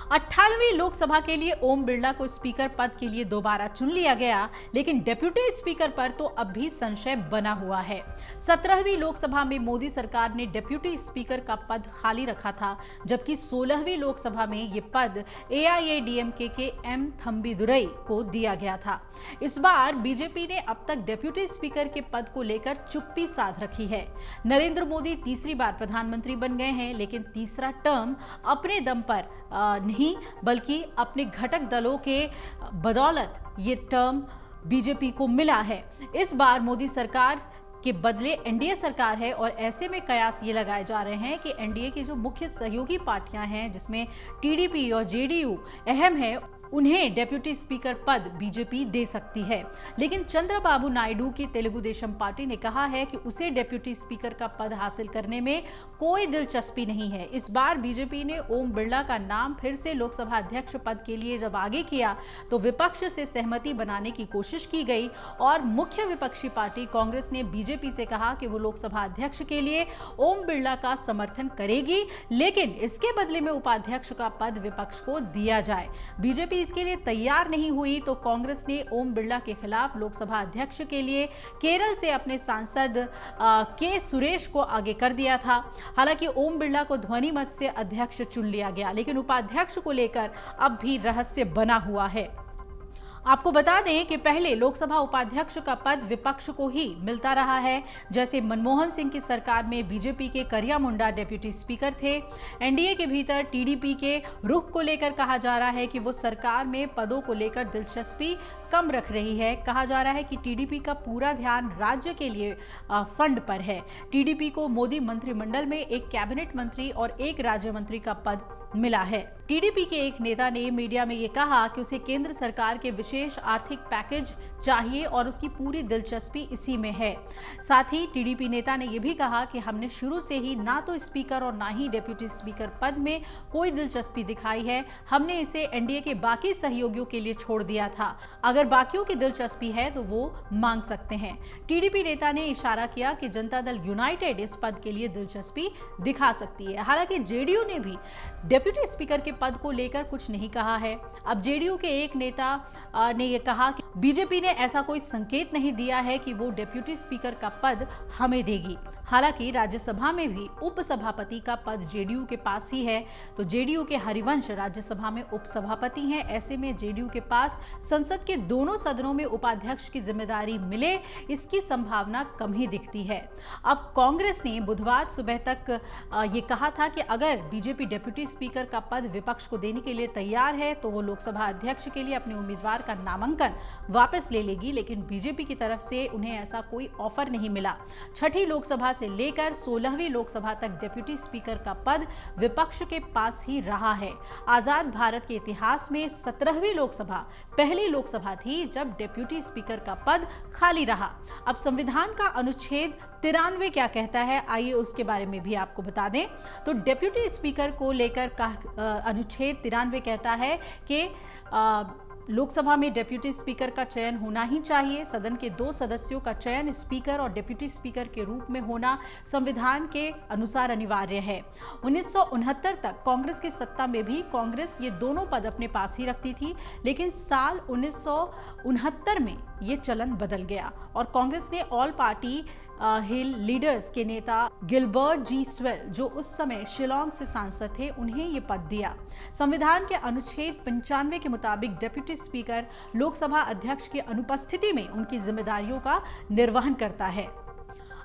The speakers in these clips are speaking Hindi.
18वीं लोकसभा के लिए ओम बिरला को स्पीकर पद के लिए दोबारा चुन लिया गया, लेकिन डिप्यूटी स्पीकर पर तो अब भी संशय बना हुआ है। 17वीं लोकसभा में मोदी सरकार ने डिप्यूटी स्पीकर का पद खाली रखा था, जबकि 16वीं लोकसभा में यह पद एआईएडीएमके के एम थंबीदुरई को दिया गया था। इस बार बीजेपी ने अब तक डिप्यूटी स्पीकर के पद को लेकर चुप्पी साध रखी है। नरेंद्र मोदी तीसरी बार प्रधानमंत्री बन गए हैं, लेकिन तीसरा टर्म अपने दम पर नहीं बल्कि अपने घटक दलों के बदौलत ये टर्म बीजेपी को मिला है। इस बार मोदी सरकार के बदले एनडीए सरकार है और ऐसे में कयास ये लगाए जा रहे हैं कि एनडीए की जो मुख्य सहयोगी पार्टियां हैं, जिसमें टीडीपी और जेडीयू अहम है, उन्हें डेप्यूटी स्पीकर पद बीजेपी दे सकती है। लेकिन चंद्रबाबू नायडू की तेलुगु देशम पार्टी ने कहा है कि उसे डेप्यूटी स्पीकर का पद हासिल करने में कोई दिलचस्पी नहीं है। इस बार बीजेपी ने ओम बिरला का नाम फिर से लोकसभा अध्यक्ष पद के लिए जब आगे किया तो विपक्ष से सहमति बनाने की कोशिश की गई और मुख्य विपक्षी पार्टी कांग्रेस ने बीजेपी से कहा कि वो लोकसभा अध्यक्ष के लिए ओम बिरला का समर्थन करेगी, लेकिन इसके बदले में उपाध्यक्ष का पद विपक्ष को दिया जाए। बीजेपी इसके लिए तैयार नहीं हुई तो कांग्रेस ने ओम बिरला के खिलाफ लोकसभा अध्यक्ष के लिए केरल से अपने सांसद के सुरेश को आगे कर दिया था। हालांकि ओम बिरला को ध्वनि मत से अध्यक्ष चुन लिया गया, लेकिन उपाध्यक्ष को लेकर अब भी रहस्य बना हुआ है। आपको बता दें कि पहले लोकसभा उपाध्यक्ष का पद विपक्ष को ही मिलता रहा है। जैसे मनमोहन सिंह की सरकार में बीजेपी के करिया मुंडा डिप्यूटी स्पीकर थे। एनडीए के भीतर टीडीपी के रुख को लेकर कहा जा रहा है कि वो सरकार में पदों को लेकर दिलचस्पी कम रख रही है। कहा जा रहा है कि टीडीपी का पूरा ध्यान राज्य के लिए फंड पर है। टीडीपी को मोदी मंत्रिमंडल में एक कैबिनेट मंत्री और एक राज्य मंत्री का पद मिला है। टीडीपी के एक नेता ने मीडिया में यह कहा कि उसे केंद्र सरकार के विशेष आर्थिक पैकेज चाहिए और उसकी पूरी दिलचस्पी इसी में है। साथ ही टीडीपी नेता ने यह भी कहा कि हमने शुरू से ही ना तो स्पीकर और ना ही डिप्यूटी स्पीकर पद में कोई दिलचस्पी दिखाई है। हमने इसे एनडीए के बाकी सहयोगियों के लिए छोड़ दिया था। अगर बाकियों की दिलचस्पी है तो वो मांग सकते हैं। टीडीपी नेता ने इशारा किया कि जनता दल यूनाइटेड इस पद के लिए दिलचस्पी दिखा सकती है। हालांकि जेडीयू ने भी डिप्यूटी स्पीकर के पद को लेकर कुछ नहीं कहा है। अब जेडीयू के एक नेता ने यह कहा कि बीजेपी ने ऐसा कोई संकेत नहीं दिया है कि वो डिप्यूटी स्पीकर का पद हमें देगी। हालांकि राज्यसभा में भी उपसभापति का पद जेडीयू के पास ही है, तो जेडीयू के हरिवंश राज्यसभा में उपसभापति हैं। ऐसे में जेडीयू के पास संसद के दोनों सदनों में उपाध्यक्ष की जिम्मेदारी मिले, इसकी संभावना कम ही दिखती है। अब कांग्रेस ने बुधवार सुबह तक ये कहा था कि अगर बीजेपी डिप्यूटी स्पीकर का पद विपक्ष को देने के लिए तैयार है तो वो लोकसभा अध्यक्ष के लिए अपने उम्मीदवार का नामांकन वापस ले लेगी, लेकिन बीजेपी की तरफ से उन्हें ऐसा कोई ऑफर नहीं मिला। छठी लोकसभा से लेकर 16वीं लोकसभा तक डिप्यूटी स्पीकर का पद विपक्ष के पास ही रहा है। आजाद भारत के इतिहास में 17वीं लोकसभा पहली लोकसभा थी जब डिप्यूटी स्पीकर का पद खाली रहा। अब संविधान का अनुच्छेद 93 क्या कहता है, आइए उसके बारे में भी आपको बता दें। तो डिप्यूटी स्पीकर को लेकर का अनुच्छेद 93 कहता है कि लोकसभा में डिप्यूटी स्पीकर का चयन होना ही चाहिए। सदन के 2 सदस्यों का चयन स्पीकर और डिप्यूटी स्पीकर के रूप में होना संविधान के अनुसार अनिवार्य है। 1969 तक कांग्रेस की सत्ता में भी कांग्रेस ये दोनों पद अपने पास ही रखती थी, लेकिन साल 1969 में ये चलन बदल गया और कांग्रेस ने ऑल पार्टी हिल लीडर्स के नेता गिलबर्ट जी स्वेल, जो उस समय शिलोंग से सांसद थे, उन्हें ये पद दिया। संविधान के अनुच्छेद 95 के मुताबिक डिप्यूटी स्पीकर लोकसभा अध्यक्ष की अनुपस्थिति में उनकी जिम्मेदारियों का निर्वहन करता है।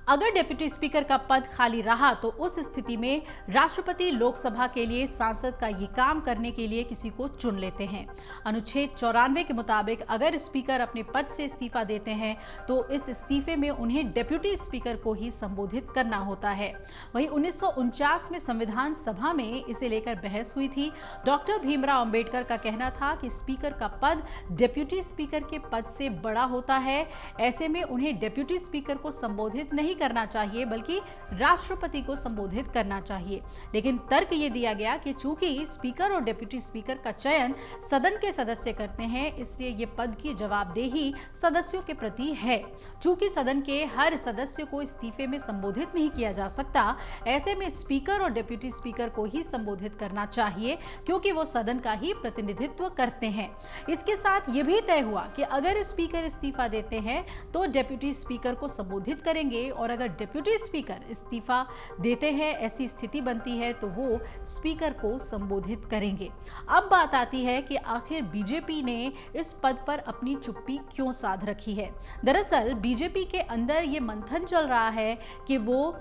अगर डिप्यूटी स्पीकर का पद खाली रहा तो उस स्थिति में राष्ट्रपति लोकसभा के लिए सांसद का ये काम करने के लिए किसी को चुन लेते हैं। अनुच्छेद 94 के मुताबिक अगर स्पीकर अपने पद से इस्तीफा देते हैं तो इस इस्तीफे में उन्हें डिप्यूटी स्पीकर को ही संबोधित करना होता है। वहीं 1949 में संविधान सभा में इसे लेकर बहस हुई थी। डॉक्टर भीमराव अंबेडकर का कहना था कि स्पीकर का पद डिप्यूटी स्पीकर के पद से बड़ा होता है, ऐसे में उन्हें डिप्यूटी स्पीकर को संबोधित नहीं नहीं करना चाहिए बल्कि राष्ट्रपति को संबोधित करना चाहिए। लेकिन तर्क ये दिया गया कि चूंकि स्पीकर और डिप्टी स्पीकर का चयन सदन के सदस्य करते हैं, इसलिए ये पद की जवाबदेही सदस्यों के प्रति है। चूंकि सदन के हर सदस्य को इस्तीफे में संबोधित नहीं किया जा सकता, ऐसे में स्पीकर और डिप्टी स्पीकर को ही संबोधित करना चाहिए, क्योंकि वो सदन का ही प्रतिनिधित्व करते हैं। इसके साथ ये भी तय हुआ कि अगर स्पीकर इस्तीफा देते हैं तो डिप्टी स्पीकर को संबोधित करेंगे, और अगर डिप्टी स्पीकर इस्तीफा देते हैं, ऐसी स्थिति बनती है तो वो स्पीकर को संबोधित करेंगे। अब बात आती है कि आखिर बीजेपी ने इस पद पर अपनी चुप्पी क्यों साध रखी है। दरअसल बीजेपी के अंदर ये मंथन चल रहा है कि वो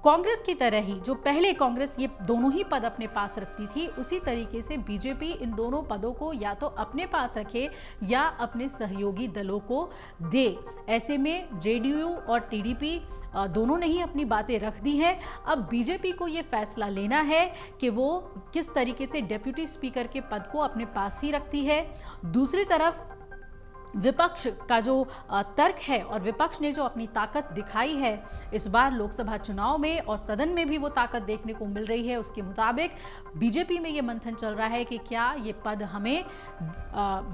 कांग्रेस की तरह ही, जो पहले कांग्रेस ये दोनों ही पद अपने पास रखती थी, उसी तरीके से बीजेपी इन दोनों पदों को या तो अपने पास रखे या अपने सहयोगी दलों को दे। ऐसे में जेडीयू और टीडीपी दोनों ने ही अपनी बातें रख दी हैं। अब बीजेपी को ये फैसला लेना है कि वो किस तरीके से डिप्टी स्पीकर के पद को अपने पास ही रखती है। दूसरी तरफ विपक्ष का जो तर्क है और विपक्ष ने जो अपनी ताकत दिखाई है इस बार लोकसभा चुनाव में और सदन में भी वो ताकत देखने को मिल रही है, उसके मुताबिक बीजेपी में ये मंथन चल रहा है कि क्या ये पद हमें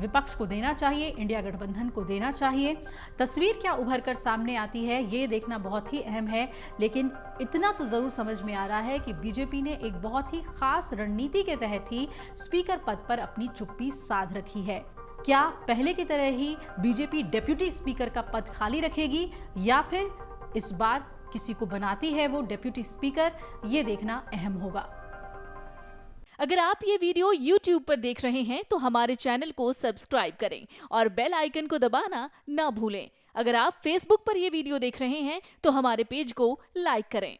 विपक्ष को देना चाहिए, इंडिया गठबंधन को देना चाहिए। तस्वीर क्या उभर कर सामने आती है ये देखना बहुत ही अहम है, लेकिन इतना तो जरूर समझ में आ रहा है कि बीजेपी ने एक बहुत ही खास रणनीति के तहत ही स्पीकर पद पर अपनी चुप्पी साध रखी है। क्या पहले की तरह ही बीजेपी डिप्टी स्पीकर का पद खाली रखेगी या फिर इस बार किसी को बनाती है वो डिप्टी स्पीकर, ये देखना अहम होगा। अगर आप ये वीडियो YouTube पर देख रहे हैं तो हमारे चैनल को सब्सक्राइब करें और बेल आइकन को दबाना ना भूलें। अगर आप Facebook पर ये वीडियो देख रहे हैं तो हमारे पेज को लाइक करें।